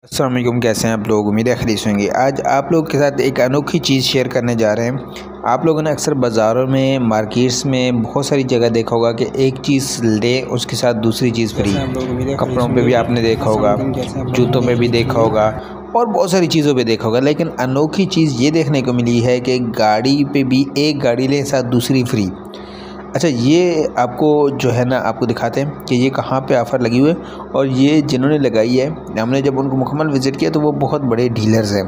अस्सलाम वालेकुम, कैसे हैं आप लोग। उम्मीद है खैरियत से होंगे। आज आप लोगों के साथ एक अनोखी चीज़ शेयर करने जा रहे हैं। आप लोगों ने अक्सर बाज़ारों में, मार्केट्स में बहुत सारी जगह देखा होगा कि एक चीज़ ले उसके साथ दूसरी चीज़ फ्री। कपड़ों पे भी आपने देखा होगा, जूतों पे भी देखा होगा और बहुत सारी चीज़ों पे देखा होगा। लेकिन अनोखी चीज़ ये देखने को मिली है कि गाड़ी पे भी एक गाड़ी ले साथ दूसरी फ्री। अच्छा, ये आपको जो है ना, आपको दिखाते हैं कि ये कहाँ पे ऑफ़र लगी हुई है। और ये जिन्होंने लगाई है, हमने जब उनको मुकम्मल विज़िट किया तो वो बहुत बड़े डीलर्स हैं।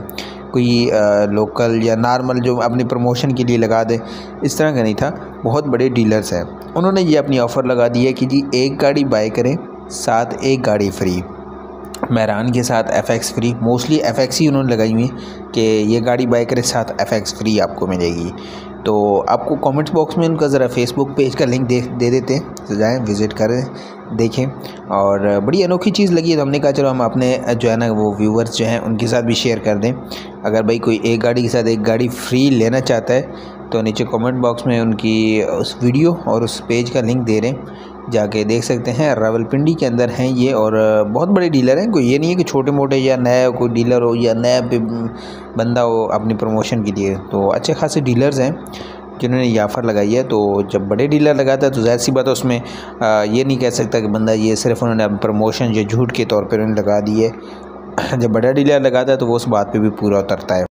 कोई लोकल या नॉर्मल जो अपनी प्रमोशन के लिए लगा दे, इस तरह का नहीं था। बहुत बड़े डीलर्स हैं। उन्होंने ये अपनी ऑफ़र लगा दी है कि जी एक गाड़ी बाय करें साथ एक गाड़ी फ्री। मेहरान के साथ FX फ्री, मोस्टली FX ही उन्होंने लगाई हुई है कि ये गाड़ी बाय करें साथ FX फ्री आपको मिलेगी। तो आपको कमेंट्स बॉक्स में उनका ज़रा फेसबुक पेज का लिंक दे देते हैं, तो जाएँ विज़िट करें, देखें। और बड़ी अनोखी चीज़ लगी है तो हमने कहा चलो हम अपने जो है ना वो व्यूवर्स जो हैं उनके साथ भी शेयर कर दें। अगर भाई कोई एक गाड़ी के साथ एक गाड़ी फ्री लेना चाहता है तो नीचे कमेंट बॉक्स में उनकी उस वीडियो और उस पेज का लिंक दे रहे हैं, जाके देख सकते हैं। रावलपिंडी के अंदर हैं ये और बहुत बड़े डीलर हैं। कोई ये नहीं है कि छोटे मोटे या नया कोई डीलर हो या नया बंदा हो अपनी प्रमोशन के लिए। तो अच्छे खासे डीलर्स हैं जिन्होंने ये ऑफ़र लगाई है। तो जब बड़े डीलर लगाता है तो ज़ाहिर सी बात है उसमें ये नहीं कह सकता कि बंदा ये सिर्फ उन्होंने प्रमोशन या झूठ के तौर पर उन्होंने लगा दी है। जब बड़ा डीलर लगाता है तो वो उस बात पे भी पूरा उतरता है।